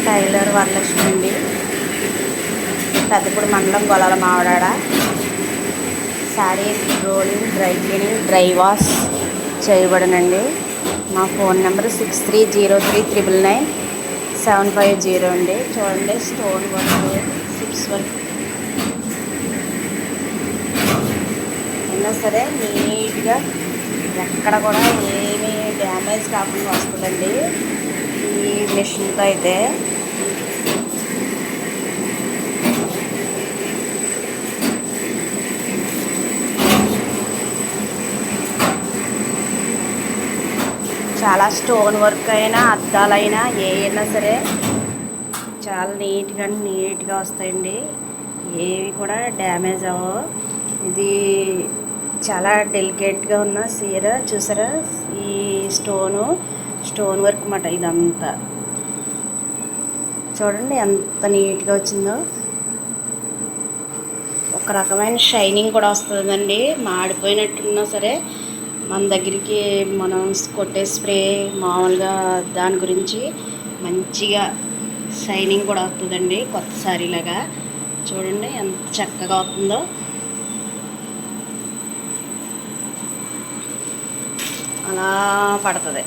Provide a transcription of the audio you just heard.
Tailor Varalakshmi అండి, పెద్దపూడి మండలం Golala Mavidada. Sari rolling, dry cleaning, dry wash చేయబడనండి. మా ఫోన్ నెంబర్ 6303999750 అండి. చూడండి, స్టోన్ వర్క్, సిప్స్ వర్క్ అయినా సరే నీట్గా ఎక్కడ కూడా ఏమీ డ్యామేజ్ కాకుండా వస్తుందండి ఈ మిషన్తో అయితే. చాలా స్టోన్ వర్క్ అయినా, అద్దాలైనా ఏమైనా సరే చాలా నీట్గా వస్తాయండి. ఏవి కూడా డ్యామేజ్ అవ్వవు. ఇది చాలా డెలికేట్గా ఉన్న చీర చూసారా, ఈ స్టోన్ వర్క్ అన్నమాట. ఇదంతా చూడండి ఎంత నీట్గా వచ్చిందో. ఒక రకమైన షైనింగ్ కూడా వస్తుందండి. మాడిపోయినట్టున్నా సరే మన దగ్గరికి మనం కొట్టే స్ప్రే మామూలుగా దాని గురించి మంచిగా షైనింగ్ కూడా వస్తుందండి, కొత్త శారీలాగా. చూడండి ఎంత చక్కగా అవుతుందో. అలా పడుతుంది.